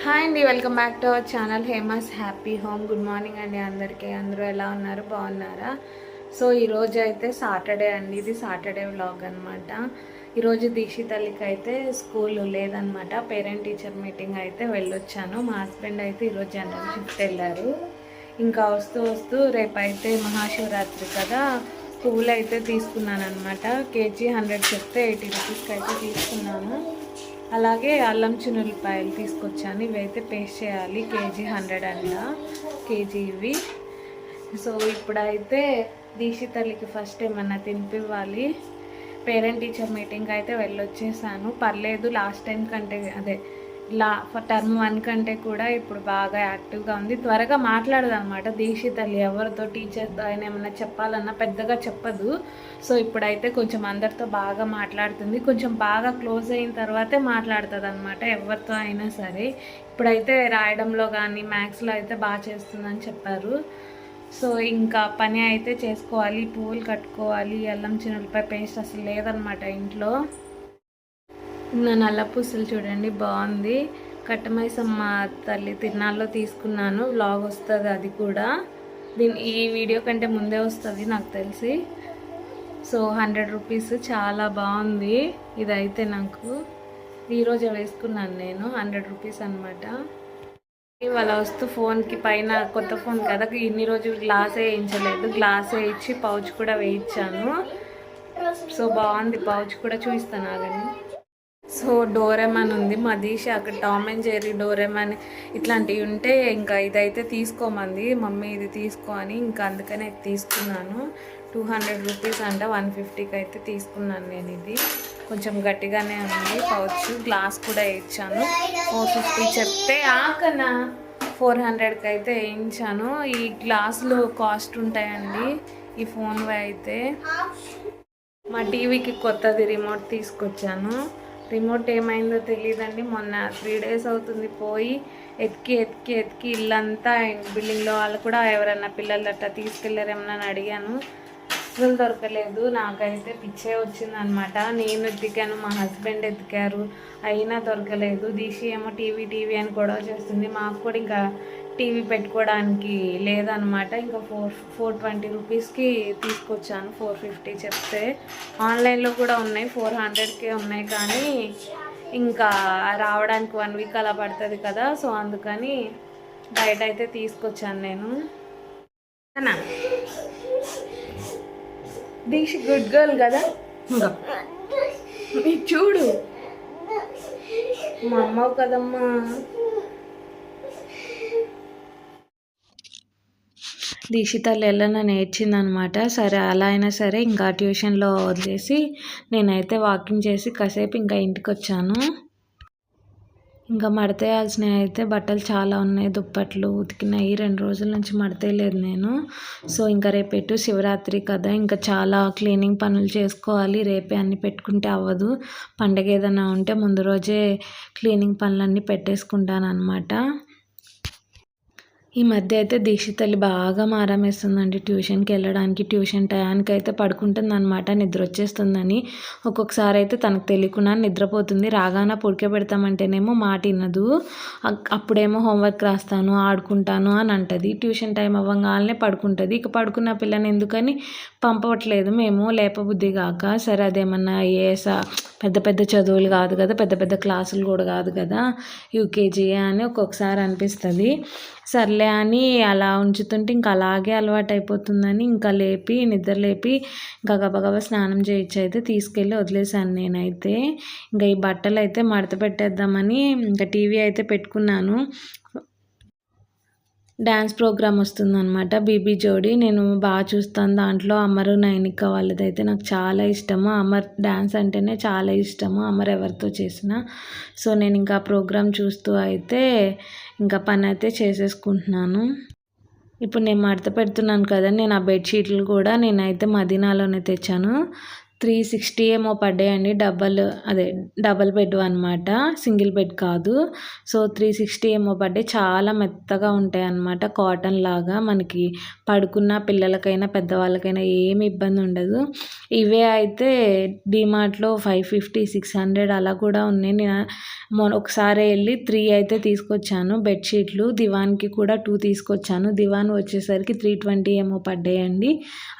Hi అండి, welcome back to our channel Hema's happy home. Good morning అండి అందరికీ. అందరూ ఎలా ఉన్నారు, బాగున్నారా? సో ఈరోజు అయితే సాటర్డే అండి, ఇది సాటర్డే వ్లాగ్ అనమాట. ఈరోజు దీక్షి తల్లికి అయితే స్కూల్ లేదనమాట. పేరెంట్ టీచర్ మీటింగ్ అయితే వెళ్ళొచ్చాను. మా హస్బెండ్ అయితే ఈరోజు జనరల్ షిఫ్ట్ వెళ్ళారు. ఇంకా వస్తూ వస్తూ రేపైతే మహాశివరాత్రి కదా, పువ్వులు అయితే తీసుకున్నాను అనమాట. కేజీ 100 చెప్తే 80 రూపీస్కి అయితే తీసుకున్నాను. అలాగే అల్లం చిన్నులపాయలు తీసుకొచ్చాను. ఇవైతే పేస్ట్ చేయాలి. కేజీ 100 అంట, కేజీ ఇవి. సో ఇప్పుడైతే దీక్షి తల్లికి ఫస్ట్ ఏమన్నా తినిపివ్వాలి. పేరెంట్ టీచర్ మీటింగ్ అయితే వెళ్ళొచ్చేసాను. పర్లేదు, లాస్ట్ టైం కంటే అదే టర్మ్ 1 కంటే కూడా ఇప్పుడు బాగా యాక్టివ్గా ఉంది. త్వరగా మాట్లాడదు అనమాట దీక్షి తల్లి. ఎవరితో టీచర్తో ఆయన ఏమన్నా చెప్పాలన్నా పెద్దగా చెప్పదు. సో ఇప్పుడైతే కొంచెం అందరితో బాగా మాట్లాడుతుంది. కొంచెం బాగా క్లోజ్ అయిన తర్వాతే మాట్లాడుతుంది అనమాట, ఎవరితో అయినా సరే. ఇప్పుడైతే రాయడంలో కానీ మ్యాథ్స్లో అయితే బాగా చేస్తుందని చెప్పారు. సో ఇంకా పని అయితే చేసుకోవాలి. పువ్వులు కట్టుకోవాలి. అల్లం చిన్నులపాయ పేస్ట్ అసలు లేదనమాట ఇంట్లో. నా నల్ల పూసలు చూడండి, బాగుంది. కట్టమైసమ్మ తల్లి తిరునాళ్ళలో తీసుకున్నాను. వ్లాగ్ వస్తుంది అది కూడా. ఈ వీడియో కంటే ముందే వస్తుంది నాకు తెలిసి. సో 100 రూపీస్, చాలా బాగుంది. ఇదైతే నాకు ఈరోజే వేసుకున్నాను నేను. 100 రూపీస్ అనమాట. ఇవాళ వస్తూ ఫోన్కి పైన కొత్త ఫోన్ కదా, ఇన్ని రోజులు గ్లాసే వేయించలేదు. గ్లాసే ఇచ్చి పౌచ్ కూడా వేయించాను. సో బాగుంది పౌచ్ కూడా, చూపిస్తాను ఆగండి. సో డోరెమాన్ ఉంది. మదీష అక్కడ టామ్ అండ్ జెర్రీ, డోరెమాన్ ఇట్లాంటివి ఉంటే ఇంకా ఇదైతే తీసుకోమంది మమ్మీ, ఇది తీసుకో అని. ఇంకా అందుకనే తీసుకున్నాను. 200 రూపీస్ అంట, 150కి అయితే తీసుకున్నాను నేను. ఇది కొంచెం గట్టిగానే ఉంది పౌచ్. గ్లాస్ కూడా వేయించాను. 450 చెప్తే ఆకనా 400కి అయితే వేయించాను. ఈ గ్లాసులు కాస్ట్ ఉంటాయండి ఈ ఫోన్వి అయితే. మా టీవీకి కొత్తది రిమోట్ తీసుకొచ్చాను. రిమోట్ ఏమైందో తెలియదండి. మొన్న 3 డేస్ అవుతుంది పోయి. ఎతికి ఇల్లంతా, బిల్డింగ్లో వాళ్ళు కూడా ఎవరన్నా పిల్లలు అట్లా తీసుకెళ్ళారేమన్నా అని అడిగాను. అసలు దొరకలేదు. నాకైతే పిచ్చే వచ్చిందనమాట. నేను ఎతికాను, మా హస్బెండ్ ఎతికారు, అయినా దొరకలేదు. దీక్షి ఏమో టీవీ అని గొడవ చేస్తుంది. మాకు కూడా ఇంకా టీవీ పెట్టుకోవడానికి లేదనమాట. ఇంకా 420 రూపీస్కి తీసుకొచ్చాను. 450 చెప్తే. ఆన్లైన్లో కూడా ఉన్నాయి, 400కే ఉన్నాయి. కానీ ఇంకా రావడానికి 1 వీక్ అలా పడుతుంది కదా, సో అందుకని బయట అయితే తీసుకొచ్చాను నేను. దీక్ష గుడ్ గర్ల్ కదా, చూడు మా అమ్మ కదమ్మా. దీక్షితల్లి వెళ్ళన నేర్చిందనమాట. సరే అలా అయినా సరే ఇంకా ట్యూషన్లో వదిలేసి నేనైతే వాకింగ్ చేసి కాసేపు ఇంకా ఇంటికి వచ్చాను. ఇంకా మడతేయాల్సినవి అయితే బట్టలు చాలా ఉన్నాయి. దుప్పట్లు ఉతికినాయి. 2 రోజుల నుంచి మడతేయలేదు నేను. సో ఇంకా రేపు శివరాత్రి కదా, ఇంకా చాలా క్లీనింగ్ పనులు చేసుకోవాలి. రేపే అన్నీ పెట్టుకుంటే అవ్వదు. పండగ ఏదైనా ఉంటే ముందు రోజే క్లీనింగ్ పనులన్నీ పెట్టేసుకుంటాను అనమాట. ఈ మధ్య అయితే దీక్షి తల్లి బాగా మారం వేస్తుందండి ట్యూషన్కి వెళ్ళడానికి. ట్యూషన్ టయానికి అయితే పడుకుంటుంది అనమాట, నిద్ర వచ్చేస్తుందని. ఒక్కొక్కసారి అయితే తనకు తెలియకుండా నిద్రపోతుంది. రాగానే పెడతామంటేనేమో మాట వినదు. అప్పుడేమో హోంవర్క్ రాస్తాను, ఆడుకుంటాను అని అంటది. ట్యూషన్ టైం అవ్వగానే పడుకుంటుంది. ఇక పడుకున్న పిల్లని ఎందుకని పంపవట్లేదు మేము, లేపబుద్ధి కాక. సరే అదేమన్నా పెద్ద పెద్ద చదువులు కాదు కదా, పెద్ద పెద్ద క్లాసులు కూడా కాదు కదా, యూకేజీ అని ఒక్కొక్కసారి అనిపిస్తుంది. సర్లే అని అలా ఉంచుతుంటే ఇంకా అలాగే అలవాటు అయిపోతుందని ఇంకా నిద్ర లేపి ఇంకా గబగబా స్నానం చేయించి అయితే తీసుకెళ్ళి వదిలేసాను నేనైతే. ఇంకా ఈ బట్టలు అయితే మడత పెట్టేద్దామని ఇంకా టీవీ అయితే పెట్టుకున్నాను. డ్యాన్స్ ప్రోగ్రామ్ వస్తుందన్నమాట, బీబీ జోడి. నేను బాగా చూస్తాను దాంట్లో. అమరు నైనిక వాళ్ళదైతే నాకు చాలా ఇష్టము. అమర్ డ్యాన్స్ అంటేనే చాలా ఇష్టము, అమర్ ఎవరితో చేసినా. సో నేను ఇంకా ప్రోగ్రామ్ చూస్తూ అయితే ఇంకా పని అయితే చేసేసుకుంటున్నాను. ఇప్పుడు నేను మడత పెడుతున్నాను కదా, నేను ఆ బెడ్షీట్లు కూడా నేనైతే మదీనాలోనే తెచ్చాను. 360 ఏమో పడ్డాయండి. డబల్ బెడ్ అనమాట, సింగిల్ బెడ్ కాదు. సో 360 ఏమో పడ్డాయి. చాలా మెత్తగా ఉంటాయి అన్నమాట, కాటన్ లాగా. మనకి పడుకున్న పిల్లలకైనా పెద్దవాళ్ళకైనా ఏమి ఇబ్బంది ఉండదు. ఇవే అయితే డిమార్ట్లో 550 600 అలా కూడా ఉన్నాయి. నేను ఒకసారి వెళ్ళి 3 అయితే తీసుకొచ్చాను బెడ్షీట్లు. దివాన్కి కూడా 2 తీసుకొచ్చాను. దివాన్ వచ్చేసరికి 320 ఏమో పడ్డాయండి.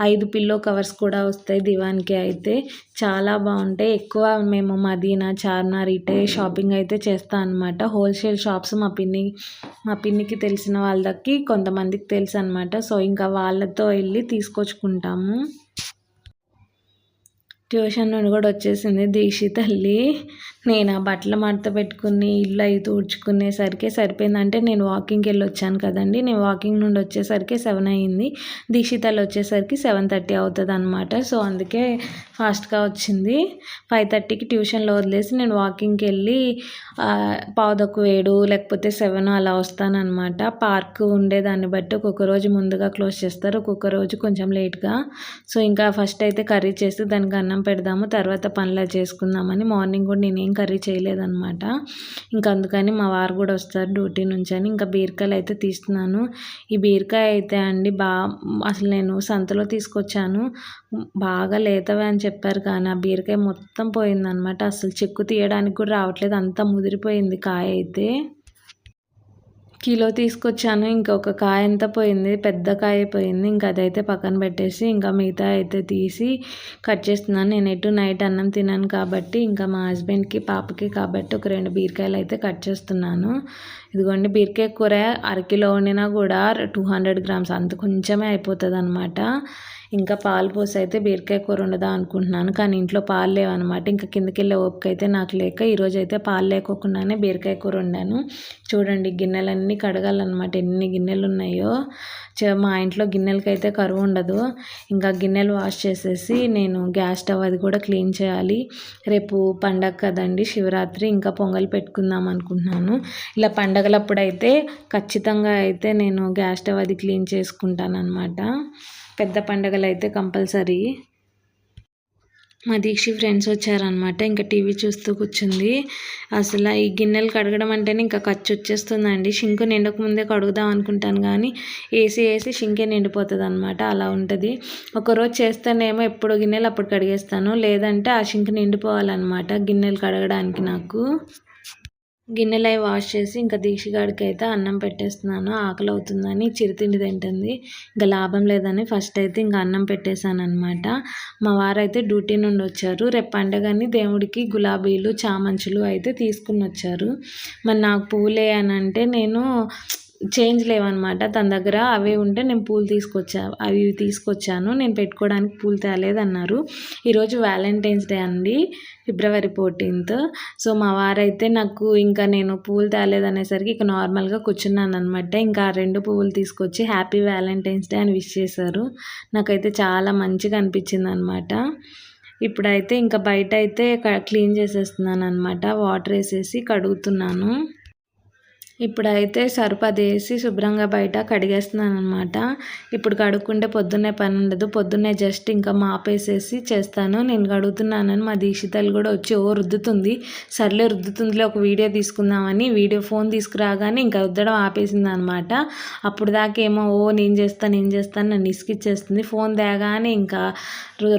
5 పిల్లో కవర్స్ కూడా వస్తాయి దివాన్కి అయితే. చాలా బాగుంటాయి. ఎక్కువ మేము మదీనా, చార్మినార్ ఇటే షాపింగ్ అయితే చేస్తాం అనమాట. హోల్సేల్ షాప్స్ మా పిన్నికి తెలిసిన వాళ్ళకి కొంతమందికి తెలుసు అనమాట. సో ఇంకా వాళ్ళతో వెళ్ళి తీసుకొచ్చుకుంటాము. ట్యూషన్ నుండి కూడా వచ్చేసింది దీక్షి తల్లి. నేను ఆ బట్టలు మడత పెట్టుకుని ఇల్లు అవి తుడుచుకునేసరికి సరిపోయింది. అంటే నేను వాకింగ్కి వెళ్ళి వచ్చాను కదండి. నేను వాకింగ్ నుండి వచ్చేసరికి 7 అయ్యింది. దీక్షి తల్లి వచ్చేసరికి 7:30 అవుతుంది అనమాట. సో అందుకే ఫాస్ట్గా వచ్చింది. 5:30కి ట్యూషన్లో వదిలేసి నేను వాకింగ్కి వెళ్ళి 6:15 లేకపోతే 7 అలా వస్తానన్నమాట. పార్క్ ఉండేదాన్ని బట్టి ఒక్కొక్క రోజు ముందుగా క్లోజ్ చేస్తారు, ఒక్కొక్క రోజు కొంచెం లేట్గా. సో ఇంకా ఫస్ట్ అయితే కర్రీ చేసి దానికి అన్నం పెడదాము, తర్వాత పనులు చేసుకుందామని. మార్నింగ్ కూడా నేనేం కర్రీ చేయలేదన్నమాట. ఇంకా అందుకని మా వారు కూడా వస్తారు డ్యూటీ నుంచి అని ఇంకా బీరకాయలు అయితే తీస్తున్నాను. ఈ బీరకాయ అయితే అండి అసలు నేను సంతలో తీసుకొచ్చాను, బాగా లేతవే అని చెప్పారు. కానీ ఆ బీరకాయ మొత్తం పోయిందనమాట. అసలు చెక్కు తీయడానికి కూడా రావట్లేదు, అంతా ముదిరిపోయింది కాయ అయితే. కిలో తీసుకొచ్చాను, ఇంకొక కాయ అంతా పోయింది, పెద్ద కాయ పోయింది. ఇంకా అదైతే పక్కన పెట్టేసి ఇంకా మిగతా అయితే తీసి కట్ చేస్తున్నాను. నేను ఎటు నైట్ అన్నం తిన్నాను కాబట్టి ఇంకా మా హస్బెండ్కి పాపకి కాబట్టి ఒక 2 బీరకాయలు అయితే కట్ చేస్తున్నాను. ఇదిగోండి బీరకాయ కూర అరకిలో వండినా కూడా 200 గ్రామ్స్ అంత కొంచెమే అయిపోతుంది అనమాట. ఇంకా పాలు పోసి అయితే బీరకాయ కూర ఉండదా అనుకుంటున్నాను, కానీ ఇంట్లో పాలు లేవన్నమాట. ఇంకా కిందకి వెళ్ళే ఓపిక అయితే నాకు లేక ఈరోజు అయితే పాలు లేకోకుండానే బీరకాయ కూర వండాను. చూడండి గిన్నెలన్నీ కడగాలన్నమాట, ఎన్ని గిన్నెలు ఉన్నాయో. మా ఇంట్లో గిన్నెలకైతే కరువు ఉండదు. ఇంకా గిన్నెలు వాష్ చేసేసి నేను గ్యాస్ స్టవ్ అది కూడా క్లీన్ చేయాలి. రేపు పండగ కదండి, శివరాత్రి. ఇంకా పొంగల్ పెట్టుకుందాం అనుకుంటున్నాను. ఇలా పండగలప్పుడైతే ఖచ్చితంగా అయితే నేను గ్యాస్ స్టవ్ అది క్లీన్ చేసుకుంటాను అనమాట. పెద్ద పండగలు అయితే కంపల్సరీ. మా దీక్షి ఫ్రెండ్స్ వచ్చారనమాట. ఇంకా టీవీ చూస్తూ కూర్చుంది. అసలు ఈ గిన్నెలు కడగడం అంటేనే ఇంకా ఖర్చు వచ్చేస్తుందండి. షింకు నిండక ముందే కడుగుదాం అనుకుంటాను, కానీ వేసి షింకే నిండిపోతుంది అనమాట. అలా ఉంటుంది. ఒకరోజు చేస్తేనేమో ఎప్పుడు గిన్నెలు అప్పుడు కడిగేస్తాను, లేదంటే ఆ షింక్ నిండిపోవాలన్నమాట గిన్నెలు కడగడానికి. నాకు గిన్నెలు అవి వాష్ చేసి ఇంకా దీక్షగాడికి అయితే అన్నం పెట్టేస్తున్నాను. ఆకలి అవుతుందని చిరుతిండి తింటుంది. ఇంకా లాభం లేదని ఫస్ట్ అయితే ఇంకా అన్నం పెట్టేశాను అనమాట. మా వారైతే డ్యూటీ నుండి వచ్చారు. రేపు పండగని దేవుడికి గులాబీలు, చామంచులు అయితే తీసుకుని వచ్చారు. మరి నాకు పూలే అని అంటే నేను చేంజ్ లేవన్నమాట. తన దగ్గర అవే ఉంటే నేను అవి తీసుకొచ్చాను. నేను పెట్టుకోవడానికి పూలు తేలేదన్నారు. ఈరోజు వ్యాలంటైన్స్ డే అండి, February 14th. సో మా వారైతే నాకు ఇంకా నేను పూలు తేలేదనేసరికి ఇక నార్మల్గా కూర్చున్నాను అనమాట. ఇంకా 2 పువ్వులు తీసుకొచ్చి హ్యాపీ వ్యాలంటైన్స్ డే అని విష్ చేశారు. నాకైతే చాలా మంచిగా అనిపించింది అనమాట. ఇప్పుడైతే ఇంకా బయట అయితే క్లీన్ చేసేస్తున్నాను అనమాట. వాటర్ వేసేసి కడుగుతున్నాను. ఇప్పుడైతే సర్ఫ్ అది వేసి శుభ్రంగా బయట కడిగేస్తున్నాను అనమాట. ఇప్పుడు కడుక్కుంటే పొద్దున్నే పని ఉండదు. పొద్దున్నే జస్ట్ ఇంకా మాపేసేసి చేస్తాను. నేను కడుగుతున్నానని మా దీక్షితలు కూడా వచ్చి రుద్దుతుంది. సర్లే రుద్దుతుందిలే ఒక వీడియో తీసుకుందామని ఫోన్ తీసుకురాగానే ఇంకా రుద్దడం ఆపేసింది అనమాట. అప్పుడు దాకేమో నేను చేస్తాను నన్ను ఇసుకిచ్చేస్తుంది. ఫోన్ తేగానే ఇంకా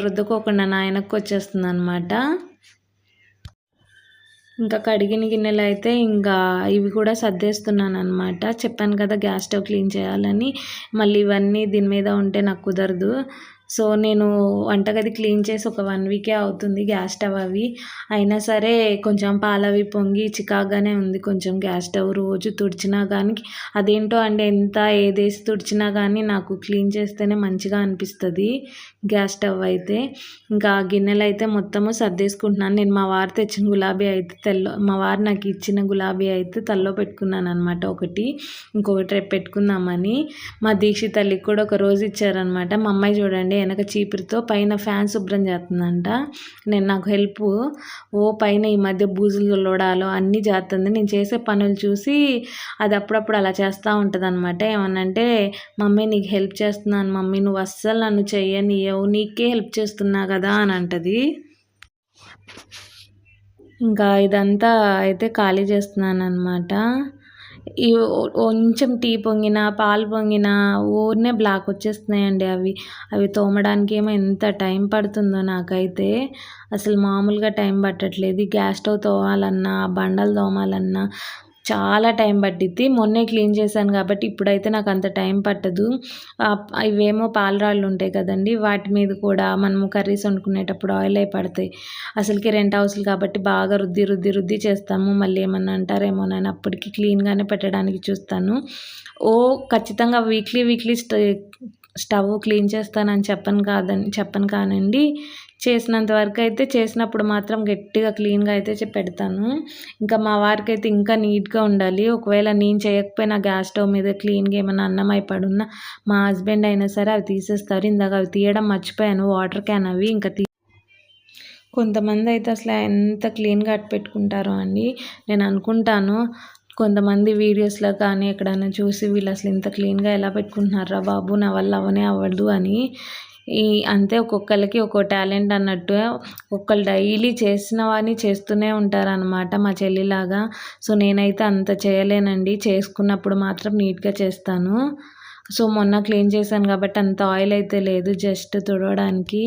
రుద్దుకోకుండా నా వెనక్కి వచ్చేస్తుంది అనమాట. ఇంకా కడిగిన గిన్నెలు అయితే ఇంకా ఇవి కూడా సర్దేస్తున్నాను అనమాట. చెప్పాను కదా గ్యాస్ స్టవ్ క్లీన్ చేయాలని, మళ్ళీ ఇవన్నీ దీని మీద ఉంటే నాకు కుదరదు. సో నేను వంటగది క్లీన్ చేసి ఒక 1 వీకే అవుతుంది. గ్యాస్ స్టవ్ అవి అయినా సరే కొంచెం పాలవి పొంగి చికాగానే ఉంది. కొంచెం గ్యాస్ స్టవ్ రోజు తుడిచినా కానీ అదేంటో అండి, ఎంత ఏదేసి తుడిచినా కానీ నాకు క్లీన్ చేస్తేనే మంచిగా అనిపిస్తుంది గ్యాస్ స్టవ్ అయితే. ఇంకా ఆ గిన్నెలు అయితే మొత్తము సర్దేసుకుంటున్నాను. నేను మా వారు తెచ్చిన గులాబీ అయితే మా వారు నాకు ఇచ్చిన గులాబీ అయితే తల్లో పెట్టుకున్నాను అనమాట. ఇంకొకటి రేపు పెట్టుకుందామని. మా దీక్షి తల్లికి కూడా ఒక రోజు ఇచ్చారనమాట. మా అమ్మాయి చూడండి వెనక చీపురుతో పైన ఫ్యాన్ శుభ్రం చేస్తుందంట. నాకు హెల్ప్ పైన ఈ మధ్య బూజులు తులవడాలు అన్నీ చేస్తుంది. నేను చేసే పనులు చూసి అది అప్పుడప్పుడు అలా చేస్తూ ఉంటుంది అనమాట. ఏమనంటే మమ్మీ నీకు హెల్ప్ చేస్తున్నాను మమ్మీ, నువ్వు అస్సలు నన్ను చెయ్యనియవు, నీకే హెల్ప్ చేస్తున్నా కదా అని అంటది. ఇంకా ఇదంతా అయితే ఖాళీ చేస్తున్నాను అనమాట. కొంచెం టీ పొంగినా పాలు పొంగినా ఊరినే బ్లాక్ వచ్చేస్తున్నాయండి. అవి తోమడానికి ఏమో ఎంత టైం పడుతుందో నాకైతే అసలు మామూలుగా టైం పట్టట్లేదు. గ్యాస్ స్టవ్ తోమాలన్నా బండలు తోమాలన్నా చాలా టైం పట్టిద్ది. మొన్నే క్లీన్ చేశాను కాబట్టి ఇప్పుడైతే నాకు అంత టైం పట్టదు. ఇవేమో పాలరాళ్ళు ఉంటాయి కదండి, వాటి మీద కూడా మనము కర్రీస్ వండుకునేటప్పుడు ఆయిల్ అయి పడతాయి. అసలుకి రెంట్ హౌస్లు కాబట్టి బాగా రుద్ది చేస్తాము. మళ్ళీ ఏమన్నా అంటారేమోనని అప్పటికి క్లీన్గానే పెట్టడానికి చూస్తాను. ఖచ్చితంగా వీక్లీ స్టవ్ క్లీన్ చేస్తానని చెప్పను కానండి, చేసినంత వరకు అయితే చేసినప్పుడు మాత్రం గట్టిగా క్లీన్గా అయితే పెడతాను. ఇంకా మా వారికి అయితే ఇంకా నీట్గా ఉండాలి. ఒకవేళ నేను చేయకపోయినా గ్యాస్ స్టవ్ మీద క్లీన్గా ఏమైనా అన్నం అయిపడున్నా మా హస్బెండ్ అయినా సరే అవి తీసేస్తారు. ఇందాక అవి తీయడం మర్చిపోయాను, వాటర్ క్యాన్ అవి ఇంకా కొంతమంది అయితే అసలు ఎంత క్లీన్గా అట్టు పెట్టుకుంటారో అండి. నేను అనుకుంటాను కొంతమంది వీడియోస్లో కానీ ఎక్కడైనా చూసి వీళ్ళు అసలు ఇంత క్లీన్గా ఎలా పెట్టుకుంటున్నారా బాబు, నా వల్ల అవనే అవ్వదు అని. అంతే ఒక్కొక్కరికి ఒక్కో టాలెంట్ అన్నట్టు ఒక్కళ్ళు డైలీ చేసిన వాడిని చేస్తూనే ఉంటారనమాట మా చెల్లిలాగా. సో నేనైతే అంత చేయలేనండి, చేసుకున్నప్పుడు మాత్రం నీట్గా చేస్తాను. సో మొన్న క్లీన్ చేశాను కాబట్టి అంత ఆయిల్ అయితే లేదు, జస్ట్ తుడవడానికి.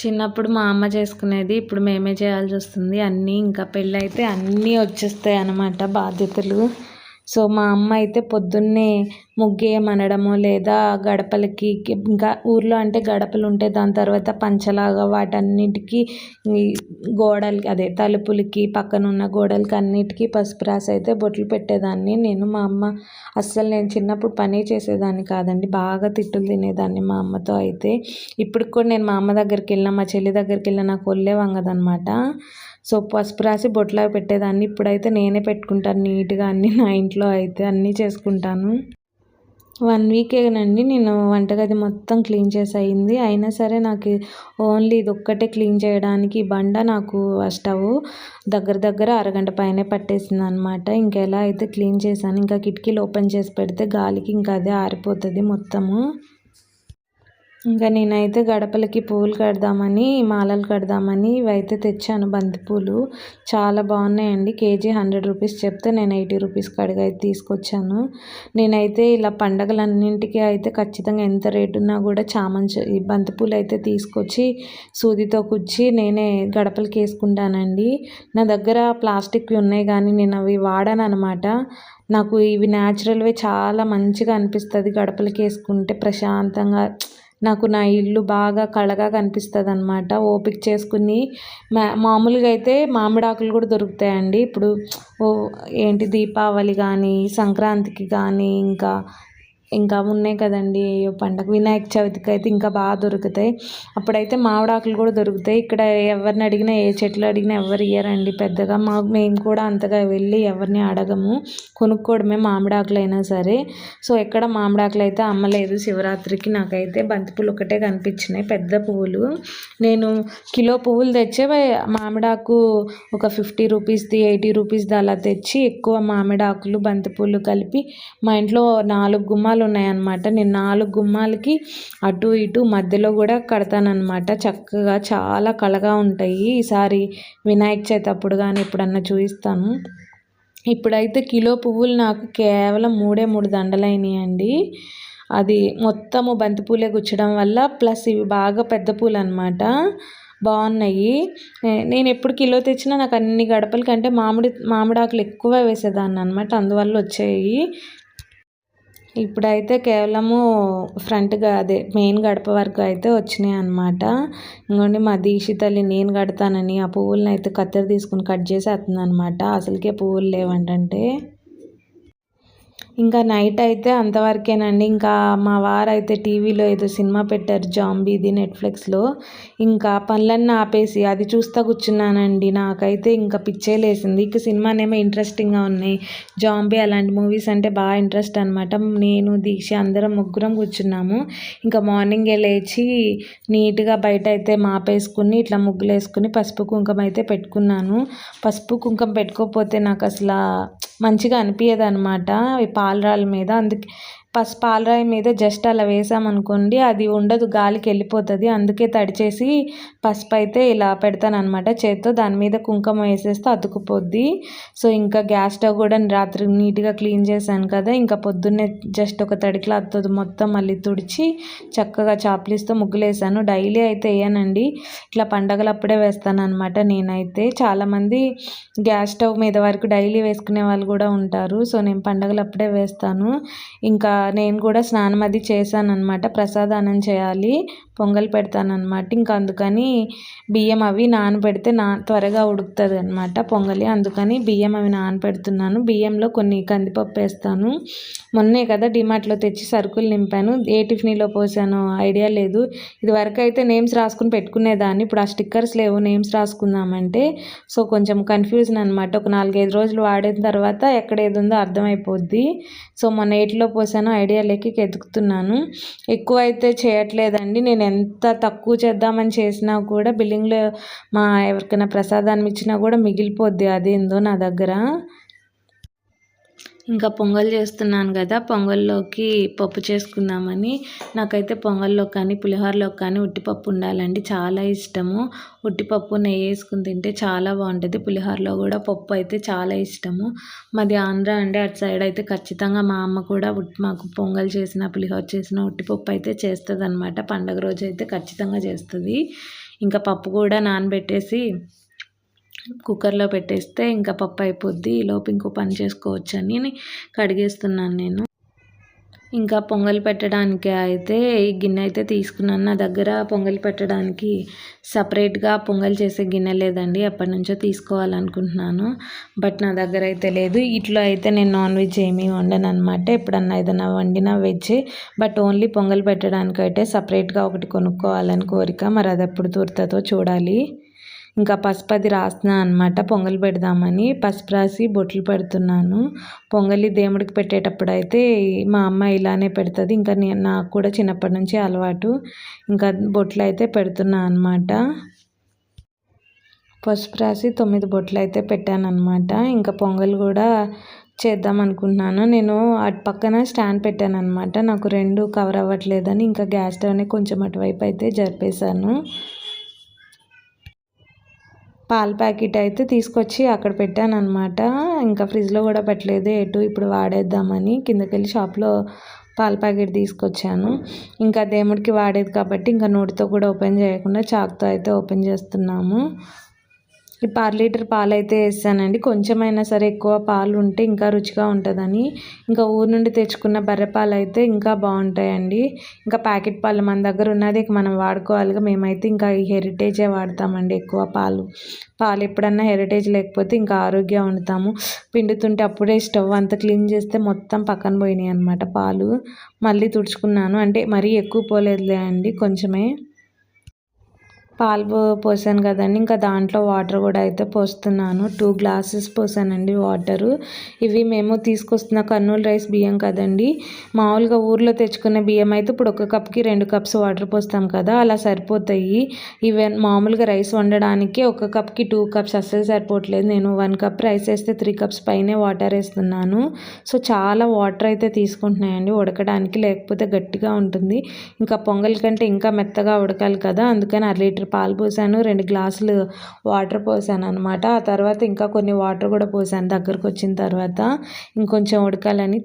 చిన్నప్పుడు మా అమ్మ చేసుకునేది, ఇప్పుడు మేమే చేయాల్సి వస్తుంది అన్నీ. ఇంకా పెళ్ళి అయితే అన్నీ వచ్చేస్తాయి అన్నమాట బాధ్యతలు. సో మా అమ్మ అయితే పొద్దున్నే ముగ్గేయమనడము, లేదా గడపలకి, ఇంకా ఊర్లో అంటే గడపలు ఉంటాయి, దాని తర్వాత పంచలాగా వాటన్నిటికీ గోడలకి అదే తలుపులకి పక్కనున్న గోడలకి అన్నిటికీ పసుపు రాసి అయితే బొట్లు పెట్టేదాన్ని నేను. మా అమ్మ అస్సలు నేను చిన్నప్పుడు పనే చేసేదాన్ని కాదండి, బాగా తిట్టులు తినేదాన్ని మా అమ్మతో అయితే. ఇప్పుడు కూడా నేను మా అమ్మ దగ్గరికి వెళ్ళినా మా చెల్లి దగ్గరికి వెళ్ళినా నాకు ఒళ్ళే వంగదనమాట. సో పసుపు రాసి బొట్లా పెట్టేదాన్ని. ఇప్పుడైతే నేనే పెట్టుకుంటాను నీట్గా అన్నీ, నా ఇంట్లో అయితే అన్నీ చేసుకుంటాను. 1 వీకేనండి నేను వంటగది మొత్తం క్లీన్ చేసి అయింది. అయినా సరే నాకు ఓన్లీ ఇది ఒక్కటే క్లీన్ చేయడానికి బండ నాకు ఆ స్టవ్ దగ్గర అరగంట పైనే పట్టేసింది అనమాట. ఇంకెలా అయితే క్లీన్ చేశాను. ఇంకా కిటికీలు ఓపెన్ చేసి పెడితే గాలికి ఇంకా అదే ఆరిపోతుంది మొత్తము. ఇంకా నేనైతే గడపలకి పువ్వులు కడదామని, మాలలు కడదామని ఇవైతే తెచ్చాను బంతిపూలు. చాలా బాగున్నాయండి. కేజీ 100 రూపీస్ చెప్తే నేను 80 రూపీస్ కడిగి అయితే తీసుకొచ్చాను. నేనైతే ఇలా పండగలన్నింటికి అయితే ఖచ్చితంగా ఎంత రేటు ఉన్నా కూడా ఈ బంతిపూలు అయితే తీసుకొచ్చి సూదితో కుచ్చి నేనే గడపలకి వేసుకుంటానండి. నా దగ్గర ప్లాస్టిక్వి ఉన్నాయి కానీ నేను అవి వాడాను అనమాట. నాకు ఇవి న్యాచురల్వే చాలా మంచిగా అనిపిస్తుంది గడపలకి వేసుకుంటే, ప్రశాంతంగా నాకు నా ఇల్లు బాగా కళగా కనిపిస్తుంది అనమాట. ఓపిక చేసుకుని మామూలుగా అయితే మామిడాకులు కూడా దొరుకుతాయండి ఇప్పుడు. ఏంటి దీపావళి కానీ సంక్రాంతికి కానీ ఇంకా ఉన్నాయి కదండి పండగ, వినాయక చవితికి అయితే ఇంకా బాగా దొరుకుతాయి. అప్పుడైతే మామిడాకులు కూడా దొరుకుతాయి. ఇక్కడ ఎవరిని అడిగినా ఏ చెట్లు అడిగినా ఎవరు ఇయ్యరండి పెద్దగా. మేము కూడా అంతగా వెళ్ళి ఎవరిని అడగము, కొనుక్కోవడమే మామిడాకులు అయినా సరే. సో ఎక్కడ మామిడాకులు అయితే అమ్మలేదు శివరాత్రికి. నాకైతే బంతిపూలు ఒకటే కనిపించినాయి పెద్ద పువ్వులు. నేను కిలో పువ్వులు తెచ్చే మామిడాకు ఒక 50 రూపీస్ది 80 రూపీస్ది అలా తెచ్చి ఎక్కువ మామిడాకులు బంతిపూలు కలిపి మా ఇంట్లో 4 గుమ్మాలు ఉన్నాయన్నమాట. నేను 4 గుమ్మాలకి అటు ఇటు మధ్యలో కూడా కడతానన్నమాట. చక్కగా చాలా కళగా ఉంటాయి. ఈసారి వినాయక చవితి అప్పుడు కానీ ఎప్పుడన్నా చూపిస్తాను. ఇప్పుడైతే కిలో పువ్వులు నాకు కేవలం 3 దండలైనాయండి. అది మొత్తము బంతిపూలే గుచ్చడం వల్ల, ప్లస్ ఇవి బాగా పెద్ద పూలు అనమాట, బాగున్నాయి. నేను ఎప్పుడు కిలో తెచ్చినా నాకు అన్ని గడపల కంటే మామిడాకులు ఎక్కువ వేసేదాన్ని అనమాట, అందువల్ల వచ్చాయి. ఇప్పుడైతే కేవలము ఫ్రంట్గా అదే మెయిన్ గడప వరకు అయితే వచ్చినాయి అనమాట. ఇంకోండి మా దీక్షితల్లి నేను కడతానని ఆ పువ్వులను అయితే కత్తెర తీసుకుని కట్ చేసేస్తుంది అనమాట. అసలుకే పువ్వులు లేవంటే ఇంకా నైట్ అయితే అంతవరకేనండి. ఇంకా మా వారైతే టీవీలో ఏదో సినిమా పెట్టారు జాంబీది నెట్‌ఫ్లిక్స్‌లో. ఇంకా పనులన్నీ ఆపేసి అది చూస్తా కూర్చున్నానండి. నాకైతే ఇంకా పిచ్చేలేసింది. ఇక సినిమానేమో ఇంట్రెస్టింగ్‌గా ఉన్నాయి. జాంబీ అలాంటి మూవీస్ అంటే బాగా ఇంట్రెస్ట్ అనమాట. నేను, దీక్ష అందరం ముగ్గురం కూర్చున్నాము. ఇంకా మార్నింగే లేచి నీట్‌గా బయట అయితే మాపేసుకుని ఇట్లా ముగ్గులేసుకుని పసుపు, కుంకుమ అయితే పెట్టుకున్నాను. పసుపు, కుంకుమ పెట్టుకోకపోతే నాకు అసలా మంచిగా అనిపియదనమాట పాలరాళ్ళ మీద. అందుకే పాలరాయి మీద జస్ట్ అలా వేసామనుకోండి అది ఉండదు, గాలికి వెళ్ళిపోతుంది. అందుకే తడిచేసి పసుపు అయితే ఇలా పెడతానమాట చేత్తో. దాని మీద కుంకుమ వేసేస్తే అతుకుపోద్ది. సో ఇంకా గ్యాస్ స్టవ్ కూడా రాత్రి నీట్గా క్లీన్ చేశాను కదా, ఇంకా పొద్దున్నే జస్ట్ ఒక తడి క్లాత్తో మొత్తం మళ్ళీ తుడిచి చక్కగా చాప్లీస్తో ముగ్గులేసాను. డైలీ అయితే వేయనండి, ఇట్లా పండగలప్పుడే వేస్తాను అనమాట నేనైతే. చాలామంది గ్యాస్ స్టవ్ మీద వరకు డైలీ వేసుకునే వాళ్ళు కూడా ఉంటారు. సో నేను పండగలప్పుడే వేస్తాను. ఇంకా నేను కూడా స్నానం అది చేశానన్నమాట. ప్రసాదానం చేయాలి, పొంగల్ పెడతానన్నమాట. ఇంకా అందుకని బియ్యం అవి నానబెడితే త్వరగా ఉడుకుతుంది అనమాట పొంగలి. అందుకని బియ్యం అవి నానబెడుతున్నాను. బియ్యంలో కొన్ని కందిపప్పు వేస్తాను. మొన్నే కదా డిమార్ట్లో తెచ్చి సరుకులు నింపాను. ఏ టిఫినీలో పోసానో ఐడియా లేదు. ఇది వరకు అయితే నేమ్స్ రాసుకుని పెట్టుకునేదాన్ని. ఇప్పుడు ఆ స్టిక్కర్స్ లేవు నేమ్స్ రాసుకుందామంటే. సో కొంచెం కన్ఫ్యూజన్ అనమాట. ఒక 4-5 రోజులు వాడిన తర్వాత ఎక్కడ ఏది ఉందో అర్థమైపోద్ది. సో మొన్న 8లో పోసానో ఐడియా లేక ఎతుకుతున్నాను. ఎక్కువ అయితే చేయట్లేదండి. నేను ఎంత తక్కువ చేద్దామని చేసినా కూడా బిల్లింగ్లో ఎవరికైనా ప్రసాదాన్ని ఇచ్చినా కూడా మిగిలిపోద్ది అదేందో నా దగ్గర. ఇంకా పొంగల్ చేస్తున్నాను కదా, పొంగల్లోకి పప్పు చేసుకుందామని. నాకైతే పొంగల్లో కానీ పులిహోరలో కానీ ఉట్టిపప్పు ఉండాలండి, చాలా ఇష్టము. ఉట్టిపప్పు నెయ్యి వేసుకుని తింటే చాలా బాగుంటుంది. పులిహోరలో కూడా పప్పు అయితే చాలా ఇష్టము. మాది ఆంధ్ర అండి, అటు సైడ్ అయితే ఖచ్చితంగా మా అమ్మ కూడా మాకు పొంగల్ చేసిన పులిహోర చేసిన ఉట్టిపప్పు అయితే చేస్తుంది అనమాట. పండగ రోజు అయితే ఖచ్చితంగా చేస్తుంది. ఇంకా పప్పు కూడా నానబెట్టేసి కుక్కర్లో పెట్టేస్తే ఇంకా పప్పు అయిపోద్ది. ఈలోపు ఇంకో పని చేసుకోవచ్చని కడిగేస్తున్నాను నేను. ఇంకా పొంగల్ పెట్టడానికి అయితే ఈ గిన్నె అయితే తీసుకున్నాను. నా దగ్గర పొంగల్ పెట్టడానికి సపరేట్గా పొంగల్ చేసే గిన్నె లేదండి, ఎప్పటి నుంచో తీసుకోవాలనుకుంటున్నాను. బట్ నా దగ్గర అయితే లేదు. ఇట్లా అయితే నేను నాన్ వెజ్ ఏమీ వండను అనమాట. ఎప్పుడన్నా ఏదైనా వండినా వెజ్జే. బట్ ఓన్లీ పొంగల్ పెట్టడానికి అయితే సపరేట్గా ఒకటి కొనుక్కోవాలని కోరిక. మరి అది ఎప్పుడు దొరుకుతుందో చూడాలి. ఇంకా పసుపు అది రాస్తున్నాను అనమాట పొంగల్ పెడదామని. పసుపు రాసి బొట్లు పెడుతున్నాను. పొంగలి దేవుడికి పెట్టేటప్పుడు అయితే మా అమ్మ ఇలానే పెడుతుంది. ఇంకా నాకు కూడా చిన్నప్పటి నుంచి అలవాటు. ఇంకా బొట్లు అయితే పెడుతున్నాను అనమాట. పసుపు రాసి 9 బొట్లు అయితే పెట్టాను అనమాట. ఇంకా పొంగల్ కూడా చేద్దాం అనుకుంటున్నాను. నేను అటు పక్కన స్టాండ్ పెట్టాను అనమాట. నాకు 2 కవర్ అవ్వట్లేదని ఇంకా గ్యాస్ స్టవ్ని కొంచెం అటువైపు అయితే జరిపేశాను. పాల ప్యాకెట్ అయితే తీసుకొచ్చి అక్కడ పెట్టాను అనమాట. ఇంకా ఫ్రిడ్జ్లో కూడా పెట్టలేదు, ఎటు ఇప్పుడు వాడేద్దామని కిందకి వెళ్ళి షాప్లో పాల ప్యాకెట్ తీసుకొచ్చాను. ఇంకా దేవుడికి వాడేది కాబట్టి ఇంకా నోటితో కూడా ఓపెన్ చేయకుండా చాకుతో అయితే ఓపెన్ చేస్తున్నాము. ఈ 1/2 లీటర్ పాలు అయితే వేసానండి. కొంచెమైనా సరే ఎక్కువ పాలు ఉంటే ఇంకా రుచిగా ఉంటుందని. ఇంకా ఊరు నుండి తెచ్చుకున్న బర్రె పాలు అయితే ఇంకా బాగుంటాయండి. ఇంకా ప్యాకెట్ పాలు మన దగ్గర ఉన్నది మనం వాడుకోవాలిగా. మేమైతే ఇంకా ఈ హెరిటేజే వాడతామండి ఎక్కువ. పాలు ఎప్పుడన్నా హెరిటేజ్ లేకపోతే ఇంకా ఆరోగ్యం వండుతాము. పిండుతుంటే అప్పుడే స్టవ్ అంతా క్లీన్ చేస్తే మొత్తం పక్కన పోయినాయి అనమాట పాలు. మళ్ళీ తుడుచుకున్నాను, అంటే మరీ ఎక్కువ పోలేదులే అండి, కొంచెమే. పాలు పోసాను కదండి, ఇంకా దాంట్లో వాటర్ కూడా అయితే పోస్తున్నాను. 2 గ్లాసెస్ పోసానండి వాటరు. ఇవి మేము తీసుకొస్తున్న కర్నూలు రైస్ బియ్యం కదండి. మామూలుగా ఊర్లో తెచ్చుకునే బియ్యం అయితే ఇప్పుడు 1 కప్కి 2 కప్స్ వాటర్ పోస్తాం కదా, అలా సరిపోతాయి. ఈవెన్ మామూలుగా రైస్ వండడానికి 1 కప్కి 2 కప్స్ అస్సలు సరిపోవట్లేదు. నేను 1 కప్ రైస్ వేస్తే 3 కప్స్ పైనే వాటర్ వేస్తున్నాను. సో చాలా వాటర్ అయితే తీసుకుంటున్నాయండి ఉడకడానికి, లేకపోతే గట్టిగా ఉంటుంది. ఇంకా పొంగల్ కంటే ఇంకా మెత్తగా ఉడకాలి కదా, అందుకని 1/2 లీటర్ పాలు పోసాను, 2 గ్లాసులు వాటర్ పోసాను అనమాట. ఆ తర్వాత ఇంకా కొన్ని వాటర్ కూడా పోసాను దగ్గరకు వచ్చిన తర్వాత ఇంకొంచెం ఉడకాలని.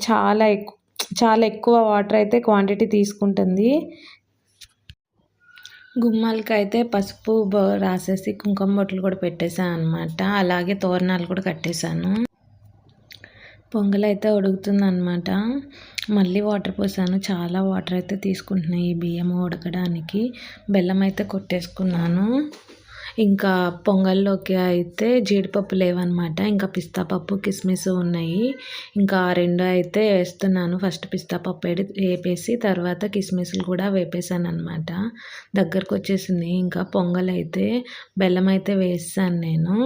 చాలా ఎక్కువ వాటర్ అయితే క్వాంటిటీ తీసుకుంటుంది. గుమ్మాలకి అయితే పసుపు రాసేసి కుంకుమ బొట్లు కూడా పెట్టేశాను అనమాట. అలాగే తోరణాలు కూడా కట్టేశాను. పొంగల్ అయితే ఉడుకుతుందనమాట. మళ్ళీ వాటర్ పోసాను. చాలా వాటర్ అయితే తీసుకుంటున్నాయి ఈ బియ్యం ఉడకడానికి. బెల్లం అయితే కొట్టేసుకున్నాను. ఇంకా పొంగల్లోకి అయితే జీడిపప్పు లేవన్నమాట. ఇంకా పిస్తా పప్పు, కిస్మిస్ ఉన్నాయి. ఇంకా ఆ 2 అయితే వేస్తున్నాను. ఫస్ట్ పిస్తా పప్పు వేపేసి తర్వాత కిస్మిస్లు కూడా వేపేసానమాట. దగ్గరకు వచ్చేసింది. ఇంకా పొంగల్ అయితే బెల్లం అయితే వేసాను నేను.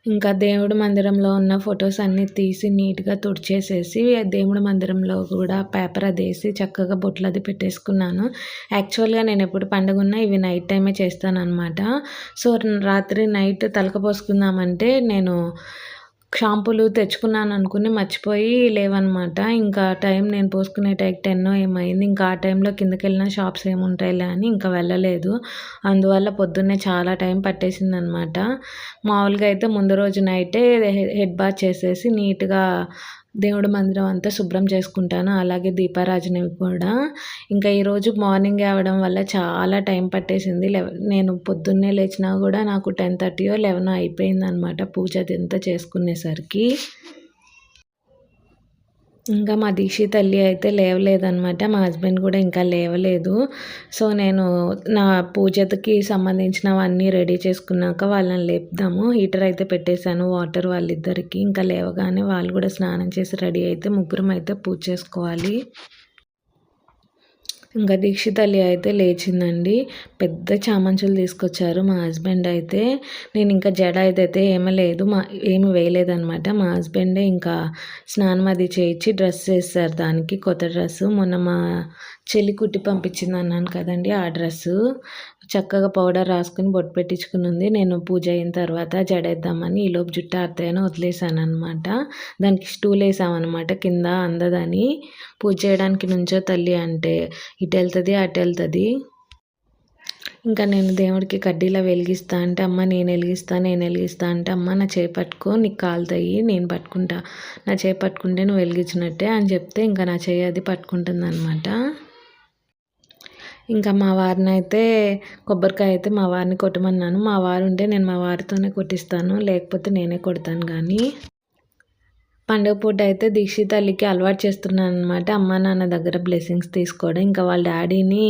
ఇంకా దేవుడి మందిరంలో ఉన్న ఫొటోస్ అన్నీ తీసి నీట్‌గా తుడిచేసేసి, దేవుడి మందిరంలో కూడా పేపర్ అదేసి చక్కగా బొట్లది పెట్టేసుకున్నాను. యాక్చువల్‌గా నేనెప్పుడు పండగున్నా ఇవి నైట్ టైమే చేస్తాననమాట. సో, రాత్రి నైట్ తలక పోసుకుందామంటే నేను షాంపూలు తెచ్చుకున్నాను అనుకుని మర్చిపోయి లేవనమాట. ఇంకా టైం నేను పోసుకునే టైంకి 10 ఏమో అయింది. ఇంకా ఆ టైంలో కిందకెళ్ళినా షాప్స్ ఏముంటాయిలే అని ఇంకా వెళ్ళలేదు. అందువల్ల పొద్దున్నే చాలా టైం పట్టేసిందనమాట. మామూలుగా అయితే ముందు రోజు నైటే హెడ్ బాత్ చేసేసి నీట్‌గా దేవుడి మందిరం అంతా శుభ్రం చేసుకుంటాను. అలాగే దీపారాజన కూడా. ఇంకా ఈరోజు మార్నింగే అవ్వడం వల్ల చాలా టైం పట్టేసింది. నేను పొద్దున్నే లేచినా కూడా నాకు 10:30 11 అయిపోయిందనమాట పూజ అదంతా చేసుకునేసరికి. ఇంకా మా దీక్షి తల్లి అయితే లేవలేదనమాట. మా హస్బెండ్ కూడా ఇంకా లేవలేదు. సో, నేను నా పూజకి సంబంధించినవన్నీ రెడీ చేసుకున్నాక వాళ్ళని లేపుదాము. హీటర్ అయితే పెట్టేశాను వాటర్ వాళ్ళిద్దరికీ. ఇంకా లేవగానే వాళ్ళు కూడా స్నానం చేసి రెడీ అయితే ముగ్గురం అయితే పూజ చేసుకోవాలి. ఇంకా దీక్షి తల్లి అయితే లేచిందండి. పెద్ద చామంచులు తీసుకొచ్చారు మా హస్బెండ్ అయితే. నేను ఇంకా జడ అయితే ఏమి వేయలేదనమాట. మా హస్బెండే ఇంకా స్నానం అది చేయించి డ్రెస్ వేస్తారు దానికి కొత్త డ్రెస్సు. మొన్న మా చెల్లి కుట్టి పంపించింది అన్నాను కదండి ఆ డ్రెస్సు. చక్కగా పౌడర్ రాసుకుని బొట్టు పెట్టించుకుని ఉంది. నేను పూజ అయిన తర్వాత జడేద్దామని ఈలోపు జుట్టు ఆరుతాయని వదిలేసాను అనమాట. దానికి స్టూల్ వేసామన్నమాట కింద అందదని. పూజ చేయడానికి నుంచో తల్లి అంటే ఇటు వెళ్తుంది అటు వెళ్తుంది. ఇంకా నేను దేవుడికి కడ్డీలా వెలిగిస్తా అంటే అమ్మ నేను వెలిగిస్తా అంటే అమ్మ నా చేయి పట్టుకో నీకు కాలుతాయి నేను పట్టుకుంటా, నా చేయి పట్టుకుంటే నువ్వు వెలిగించినట్టే అని చెప్తే ఇంకా నా చేయి అది పట్టుకుంటుంది అనమాట. ఇంకా మా వారిని అయితే కొబ్బరికాయ అయితే మా వారిని కొట్టమన్నాను. మా వారు ఉంటే నేను మా వారితోనే కొట్టిస్తాను, లేకపోతే నేనే కొడతాను. కానీ పండుగ పూట అయితే దీక్షి తల్లికి అలవాటు చేస్తున్నాను అనమాట. అమ్మ నాన్న దగ్గర బ్లెస్సింగ్స్ తీసుకోవడం. ఇంకా వాళ్ళ డాడీని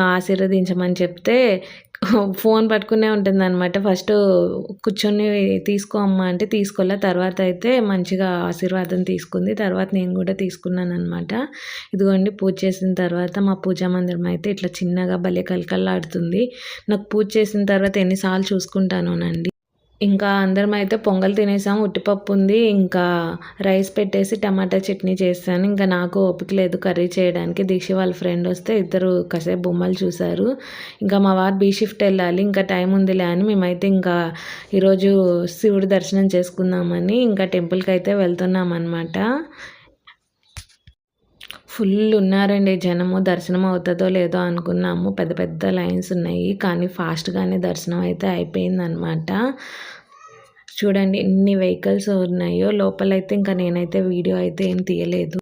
ఆశీర్వదించమని చెప్తే ఫోన్ పట్టుకునే ఉంటుందన్నమాట. ఫస్ట్ కూర్చొని తీసుకో అమ్మ అంటే తీసుకోలే. తర్వాత అయితే మంచిగా ఆశీర్వాదం తీసుకుంది. తర్వాత నేను కూడా తీసుకున్నాను అనమాట. ఇదిగోండి పూజ చేసిన తర్వాత మా పూజా మందిరం అయితే ఇట్లా చిన్నగా భలే కలకల్లాడుతుంది. నాకు పూజ చేసిన తర్వాత ఎన్నిసార్లు చూసుకుంటానోనండి. ఇంకా అందరం అయితే పొంగల్ తినేసాము. ఉట్టిపప్పు ఉంది. ఇంకా రైస్ పెట్టేసి టమాటా చట్నీ చేశాను. ఇంకా నాకు ఓపిక లేదు కర్రీ చేయడానికి. దీక్ష వాళ్ళ ఫ్రెండ్ వస్తే ఇద్దరు కాసేపు బొమ్మలు చూశారు. ఇంకా మా వారు బీ షిఫ్ట్ వెళ్ళాలి. ఇంకా టైం ఉందిలే అని మేమైతే ఇంకా ఈరోజు శివుడి దర్శనం చేసుకుందామని ఇంకా టెంపుల్కి అయితే వెళ్తున్నాం అనమాట. ఫుల్ ఉన్నారండి జనము. దర్శనం అవుతుందో లేదో అనుకున్నాము. పెద్ద పెద్ద లైన్స్ ఉన్నాయి. కానీ ఫాస్ట్గానే దర్శనం అయితే అయిపోయిందనమాట. చూడండి ఎన్ని వెహికల్స్ ఉన్నాయో. లోపలైతే ఇంకా నేనైతే వీడియో అయితే ఏం తీయలేదు.